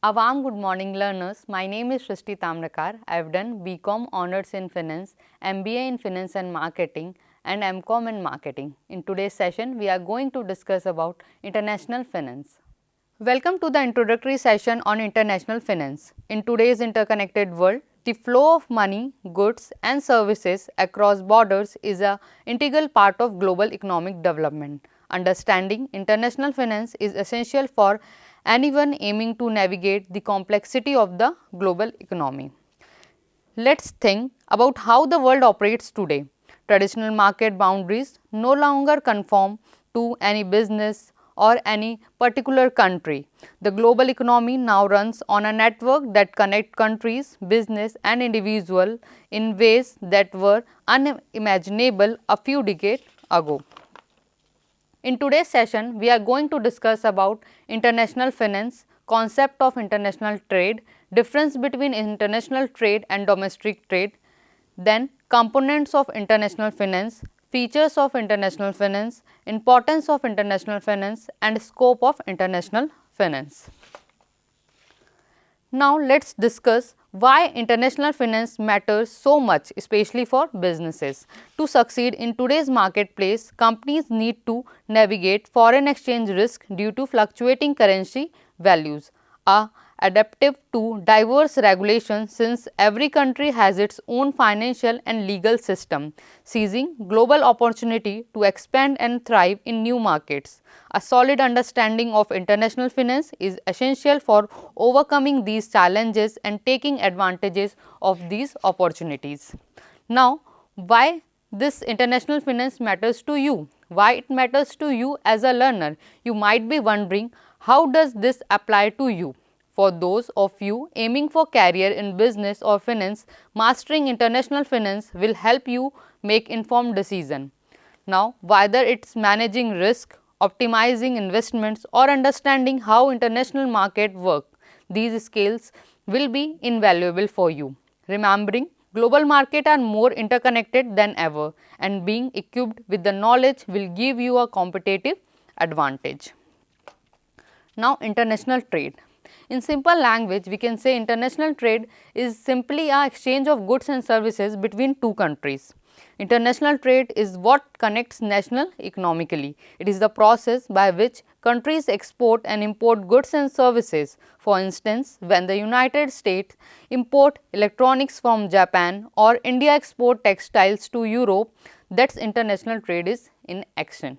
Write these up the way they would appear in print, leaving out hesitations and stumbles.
A warm good morning learners. My name is Srishti Tamrakar. I have done BCom Honours in Finance, MBA in Finance and Marketing and MCom in Marketing. In today's session, we are going to discuss about international finance. Welcome to the introductory session on international finance. In today's interconnected world, the flow of money, goods and services across borders is an integral part of global economic development. Understanding international finance is essential for anyone aiming to navigate the complexity of the global economy. Let's think about how the world operates today. Traditional market boundaries no longer conform to any business or any particular country. The global economy now runs on a network that connects countries, business and individuals in ways that were unimaginable a few decades ago. In today's session, we are going to discuss about international finance, concept of international trade, difference between international trade and domestic trade, then components of international finance, features of international finance, importance of international finance and scope of international finance. Now, let us discuss why international finance matters so much, especially for businesses. To succeed in today's marketplace, companies need to navigate foreign exchange risk due to fluctuating currency values, are adaptive to diverse regulations since every country has its own financial and legal system, seizing global opportunity to expand and thrive in new markets. A solid understanding of international finance is essential for overcoming these challenges and taking advantages of these opportunities. Now, why this international finance matters to you? Why it matters to you as a learner? You might be wondering, how does this apply to you? For those of you aiming for career in business or finance, mastering international finance will help you make informed decision. Now, whether it's managing risk, optimizing investments or understanding how international market work, these skills will be invaluable for you. Remembering, global markets are more interconnected than ever and being equipped with the knowledge will give you a competitive advantage. Now, international trade. In simple language, we can say international trade is simply an exchange of goods and services between two countries. International trade is what connects nations economically. It is the process by which countries export and import goods and services. For instance, when the United States import electronics from Japan or India export textiles to Europe, that's international trade is in action.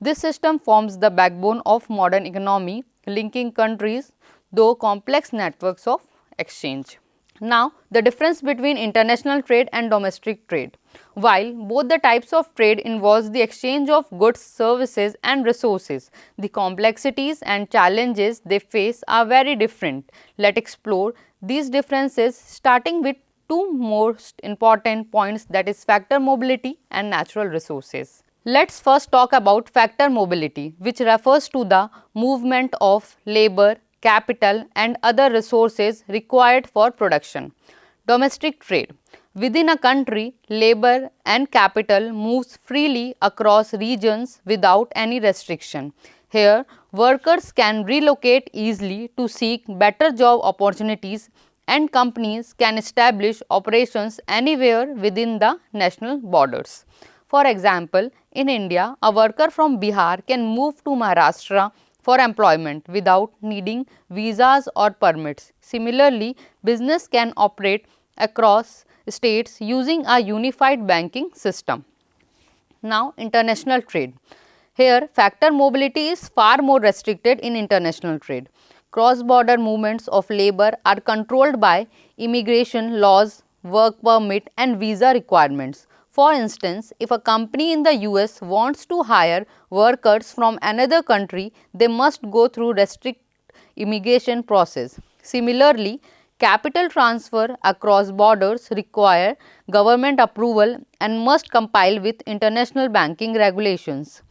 This system forms the backbone of modern economy, linking countries through complex networks of exchange. Now, the difference between international trade and domestic trade. While both the types of trade involves the exchange of goods, services and resources, the complexities and challenges they face are very different. Let's explore these differences starting with two most important points, that is factor mobility and natural resources. Let's first talk about factor mobility, which refers to the movement of labor, capital and other resources required for production. Domestic trade. Within a country, labor and capital moves freely across regions without any restriction. Here, workers can relocate easily to seek better job opportunities and companies can establish operations anywhere within the national borders. For example, in India, a worker from Bihar can move to Maharashtra for employment without needing visas or permits. Similarly, business can operate across states using a unified banking system. Now, international trade. Here, factor mobility is far more restricted in international trade. Cross-border movements of labor are controlled by immigration laws, work permit and visa requirements. For instance, if a company in the US wants to hire workers from another country, they must go through restrict immigration process. Similarly, capital transfer across borders require government approval and must comply with international banking regulations.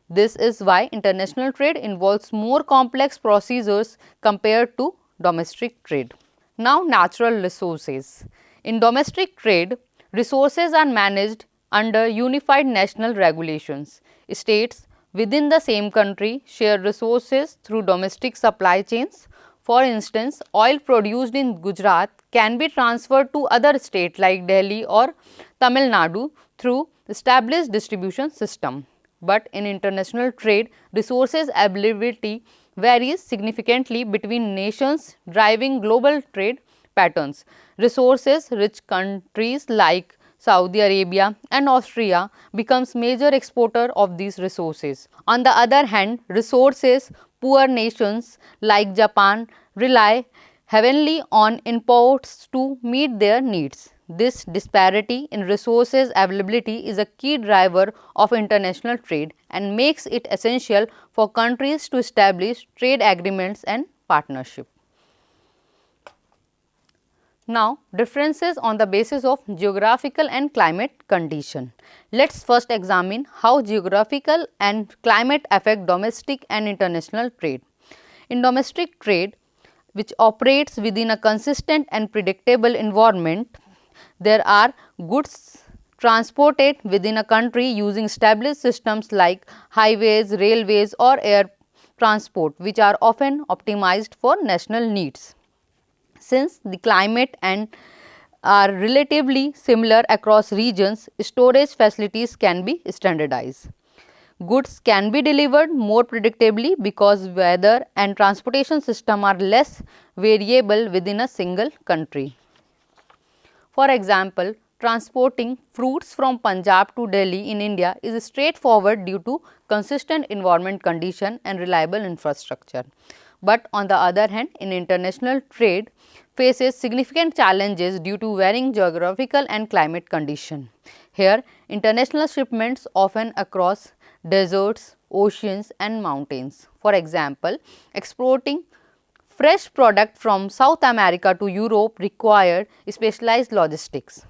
This is why international trade involves more complex procedures compared to domestic trade. Now, natural resources. In domestic trade, resources are managed under unified national regulations. States within the same country share resources through domestic supply chains. For instance, oil produced in Gujarat can be transferred to other states like Delhi or Tamil Nadu through established distribution system. But in international trade, resources availability varies significantly between nations, driving global trade patterns. Resources-rich countries like Saudi Arabia and Austria becomes major exporter of these resources. On the other hand, resources poor nations like Japan rely heavily on imports to meet their needs. This disparity in resources availability is a key driver of international trade and makes it essential for countries to establish trade agreements and partnership. Now, differences on the basis of geographical and climate condition. Let's first examine how geographical and climate affect domestic and international trade. In domestic trade, which operates within a consistent and predictable environment, there are goods transported within a country using established systems like highways, railways or air transport, which are often optimized for national needs. Since the climate and are relatively similar across regions, storage facilities can be standardized. Goods can be delivered more predictably because weather and transportation system are less variable within a single country. For example, transporting fruits from Punjab to Delhi in India is straightforward due to consistent environment condition and reliable infrastructure. But on the other hand, in international trade faces significant challenges due to varying geographical and climate condition. Here, international shipments often across deserts, oceans and mountains. For example, exporting fresh product from South America to Europe require specialized logistics.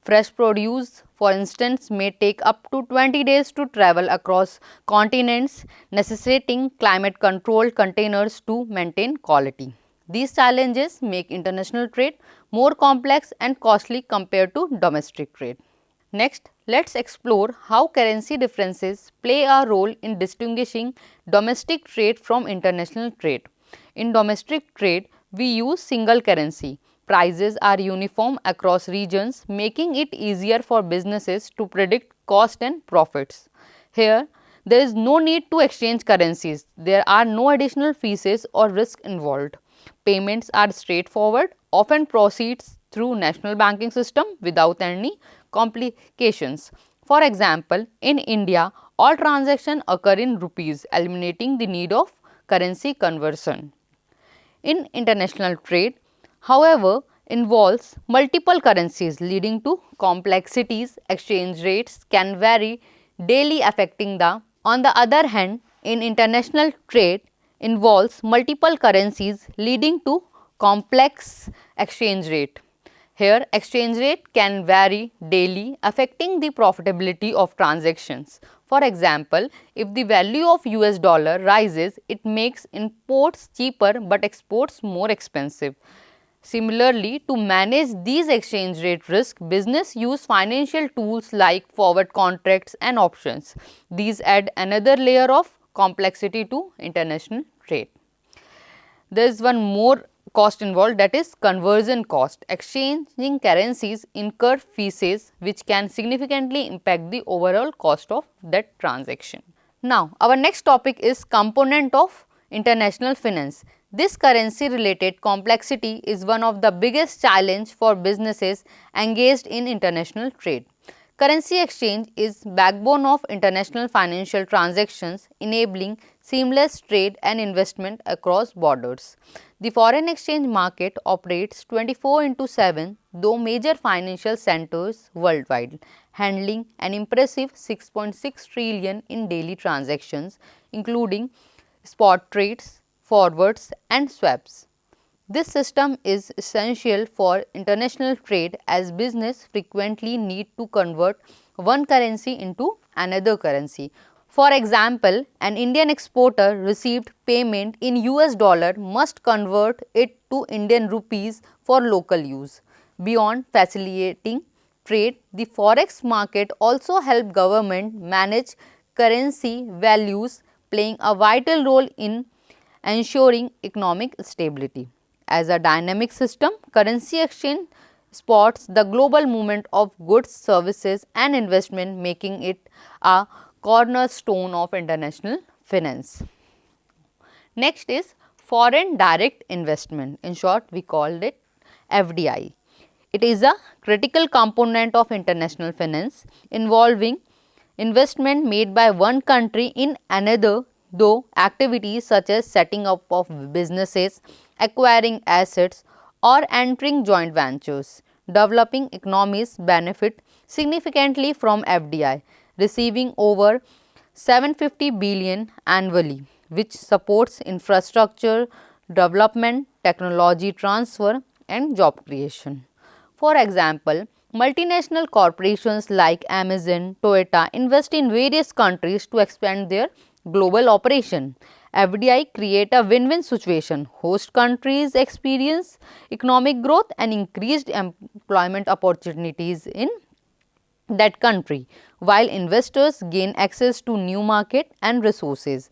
Fresh produce, for instance, may take up to 20 days to travel across continents, necessitating climate controlled containers to maintain quality. These challenges make international trade more complex and costly compared to domestic trade. Next, let's explore how currency differences play a role in distinguishing domestic trade from international trade. In domestic trade, we use single currency. Prices are uniform across regions, making it easier for businesses to predict cost and profits. Here, there is no need to exchange currencies. There are no additional fees or risk involved. Payments are straightforward, often proceeds through national banking system without any complications. For example, in India, all transactions occur in rupees, eliminating the need of currency conversion. In international trade, however, involves multiple currencies leading to complexities. Exchange rates can vary daily affecting the. On the other hand, in international trade involves multiple currencies leading to complex exchange rate. Here, exchange rate can vary daily affecting the profitability of transactions. For example, if the value of US dollar rises, it makes imports cheaper but exports more expensive. Similarly, to manage these exchange rate risk, business use financial tools like forward contracts and options. These add another layer of complexity to international trade. There is one more cost involved, that is conversion cost. Exchanging currencies incur fees which can significantly impact the overall cost of that transaction. Now, our next topic is component of international finance. This currency related complexity is one of the biggest challenge for businesses engaged in international trade. Currency exchange is backbone of international financial transactions, enabling seamless trade and investment across borders. The foreign exchange market operates 24/7, though major financial centers worldwide, handling an impressive 6.6 trillion in daily transactions, including spot trades, forwards and swaps. This system is essential for international trade as business frequently need to convert one currency into another currency. For example, an Indian exporter received payment in US dollar must convert it to Indian rupees for local use. Beyond facilitating trade, the forex market also help government manage currency values, playing a vital role in ensuring economic stability. As a dynamic system, currency exchange spots the global movement of goods, services and investment, making it a cornerstone of international finance. Next is foreign direct investment, in short we called it FDI. It is a critical component of international finance involving investment made by one country in another, though activities such as setting up of businesses, acquiring assets or entering joint ventures. Developing economies benefit significantly from FDI, receiving over 750 billion annually, which supports infrastructure development, technology transfer and job creation. For example, multinational corporations like Amazon, Toyota invest in various countries to expand their global operation. FDI create a win-win situation. Host countries experience economic growth and increased employment opportunities in that country, while investors gain access to new market and resources.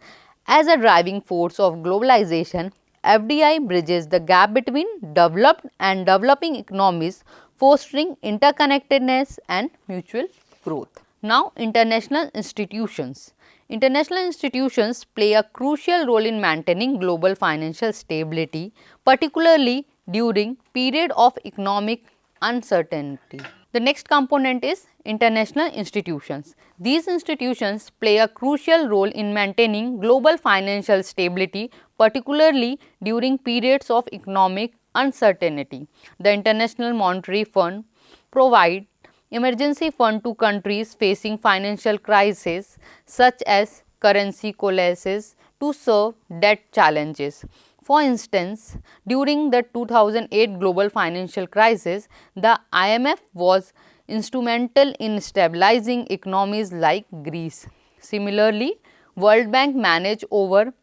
As a driving force of globalization, FDI bridges the gap between developed and developing economies, fostering interconnectedness and mutual growth. Now, international institutions. International institutions play a crucial role in maintaining global financial stability, particularly during period of economic uncertainty. The next component is international institutions. These institutions play a crucial role in maintaining global financial stability, particularly during periods of economic uncertainty. The International Monetary Fund provides emergency fund to countries facing financial crises such as currency collapses to serve debt challenges. For instance, during the 2008 global financial crisis, the IMF was instrumental in stabilizing economies like Greece. Similarly, World Bank managed over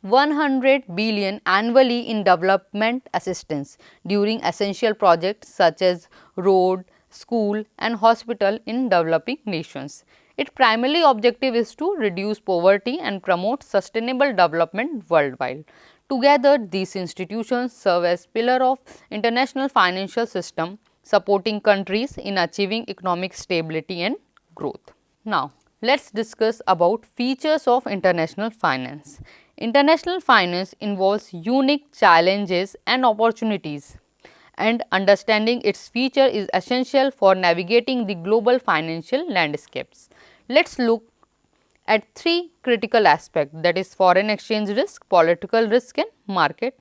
100 billion annually in development assistance during essential projects such as road, school and hospital in developing nations. Its primary objective is to reduce poverty and promote sustainable development worldwide. Together, these institutions serve as pillar of international financial system, supporting countries in achieving economic stability and growth. Now, let us discuss about features of international finance. International finance involves unique challenges and opportunities, and understanding its feature is essential for navigating the global financial landscapes. Let us look at three critical aspects, that is foreign exchange risk, political risk and market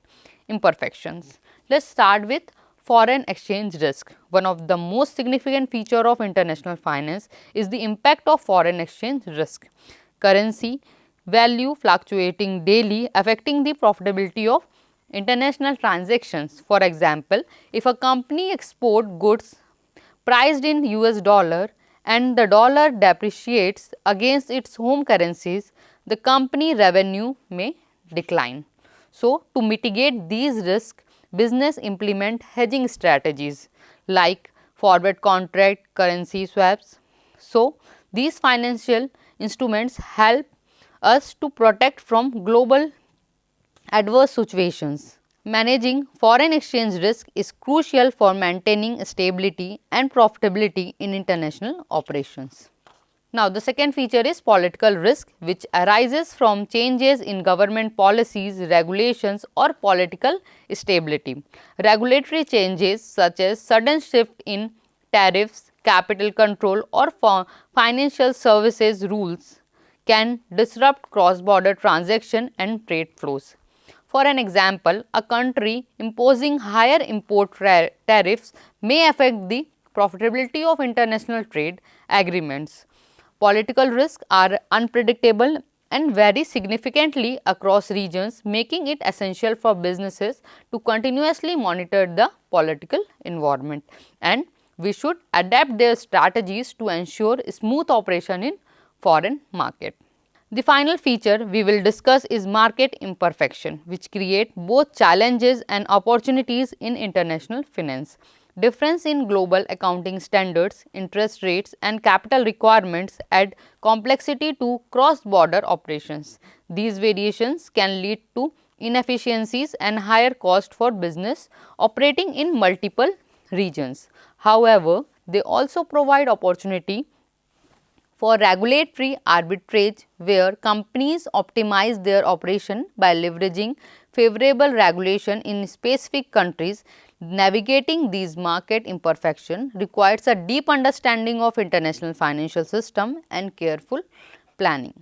imperfections. Let us start with foreign exchange risk. One of the most significant feature of international finance is the impact of foreign exchange risk. Currency value fluctuating daily, affecting the profitability of international transactions. For example, if a company export goods priced in US dollar and the dollar depreciates against its home currencies, the company revenue may decline. So, to mitigate these risks, business implement hedging strategies like forward contract, currency swaps. So, these financial instruments help us to protect from global adverse situations. Managing foreign exchange risk is crucial for maintaining stability and profitability in international operations. Now, the second feature is political risk, which arises from changes in government policies, regulations or political stability. Regulatory changes such as sudden shift in tariffs, capital control or financial services rules can disrupt cross-border transaction and trade flows. For an example, a country imposing higher import tariffs may affect the profitability of international trade agreements. Political risks are unpredictable and vary significantly across regions, making it essential for businesses to continuously monitor the political environment, and we should adapt their strategies to ensure smooth operation in foreign market. The final feature we will discuss is market imperfection, which create both challenges and opportunities in international finance. Difference in global accounting standards, interest rates and capital requirements add complexity to cross-border operations. These variations can lead to inefficiencies and higher cost for business operating in multiple regions. However, they also provide opportunity for regulatory arbitrage where companies optimize their operation by leveraging favorable regulation in specific countries. Navigating these market imperfections requires a deep understanding of international financial system and careful planning.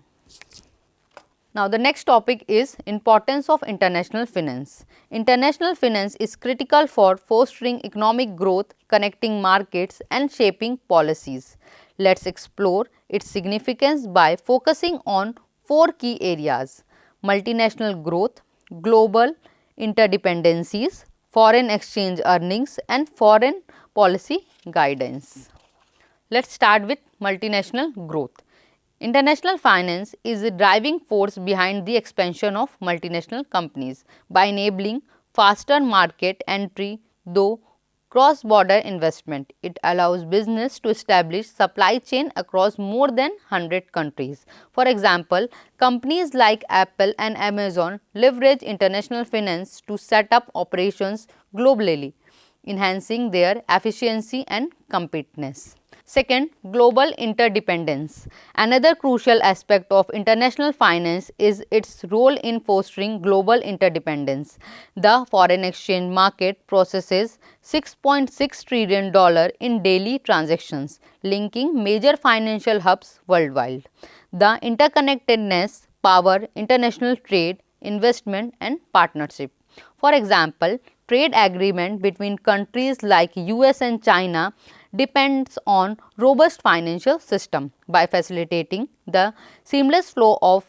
Now, the next topic is importance of international finance. International finance is critical for fostering economic growth, connecting markets and shaping policies. Let us explore its significance by focusing on four key areas: multinational growth, global interdependencies, foreign exchange earnings and foreign policy guidance. Let us start with multinational growth. International finance is a driving force behind the expansion of multinational companies by enabling faster market entry through cross-border investment. It allows business to establish supply chain across more than 100 countries. For example, companies like Apple and Amazon leverage international finance to set up operations globally, enhancing their efficiency and competitiveness. Second, global interdependence. Another crucial aspect of international finance is its role in fostering global interdependence. The foreign exchange market processes $6.6 trillion in daily transactions, linking major financial hubs worldwide. The interconnectedness power international trade, investment and partnership. For example, trade agreement between countries like US and China depends on robust financial system. By facilitating the seamless flow of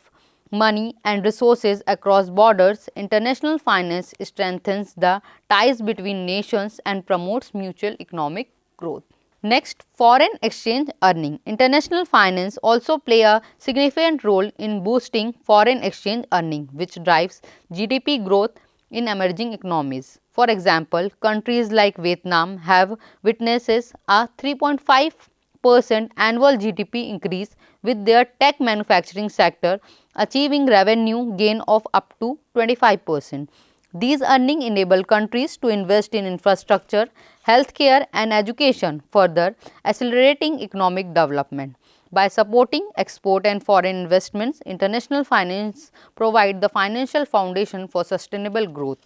money and resources across borders, international finance strengthens the ties between nations and promotes mutual economic growth. Next, foreign exchange earning. International finance also play a significant role in boosting foreign exchange earning, which drives GDP growth in emerging economies. For example, countries like Vietnam have witnesses a 3.5% annual GDP increase with their tech manufacturing sector achieving revenue gain of up to 25%. These earnings enable countries to invest in infrastructure, healthcare and education, further accelerating economic development. By supporting export and foreign investments, international finance provide the financial foundation for sustainable growth.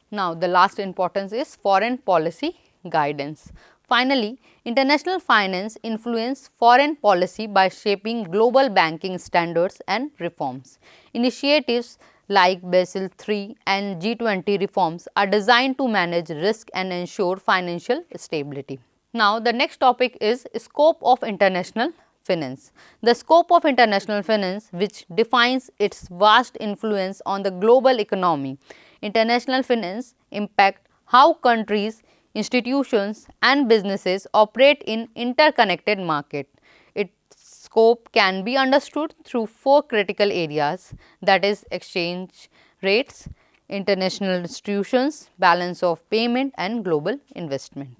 Now, the last importance is foreign policy guidance. Finally, international finance influence foreign policy by shaping global banking standards and reforms. Initiatives like Basel III and G20 reforms are designed to manage risk and ensure financial stability. Now, the next topic is scope of international finance. The scope of international finance, which defines its vast influence on the global economy. International finance impact how countries, institutions and businesses operate in interconnected market. Its scope can be understood through four critical areas, that is exchange rates, international institutions, balance of payment and global investment.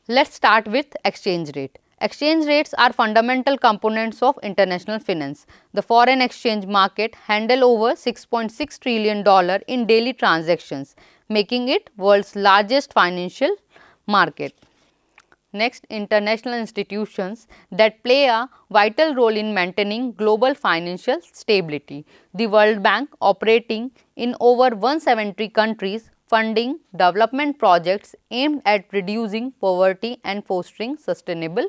Let us start with exchange rate. Exchange rates are fundamental components of international finance. The foreign exchange market handle over $6.6 trillion in daily transactions, making it world's largest financial market. Next, international institutions that play a vital role in maintaining global financial stability. The World Bank, operating in over 170 countries, funding development projects aimed at reducing poverty and fostering sustainable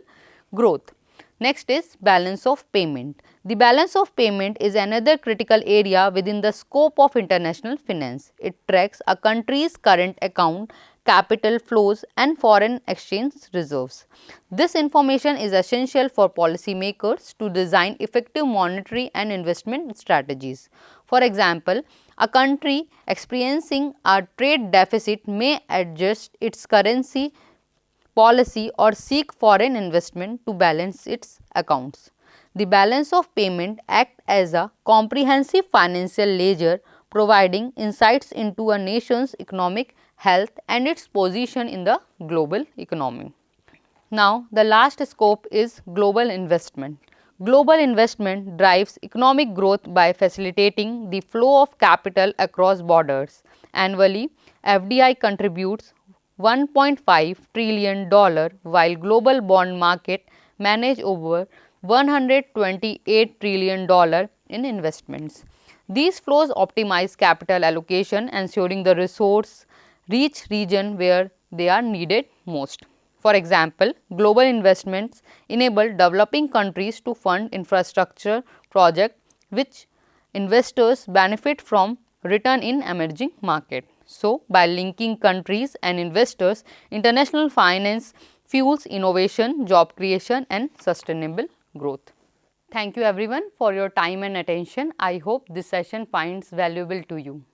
growth. Next is balance of payment. The balance of payment is another critical area within the scope of international finance. It tracks a country's current account, capital flows and foreign exchange reserves. This information is essential for policymakers to design effective monetary and investment strategies. For example, a country experiencing a trade deficit may adjust its currency policy or seek foreign investment to balance its accounts. The balance of payment acts as a comprehensive financial ledger, providing insights into a nation's economic health and its position in the global economy. Now, the last scope is global investment. Global investment drives economic growth by facilitating the flow of capital across borders. Annually, FDI contributes $1.5 trillion while global bond market manage over $128 trillion in investments. These flows optimize capital allocation, ensuring the resource reach region where they are needed most. For example, global investments enable developing countries to fund infrastructure projects which investors benefit from return in emerging market. So, by linking countries and investors, international finance fuels innovation, job creation and sustainable growth. Thank you everyone for your time and attention. I hope this session finds valuable to you.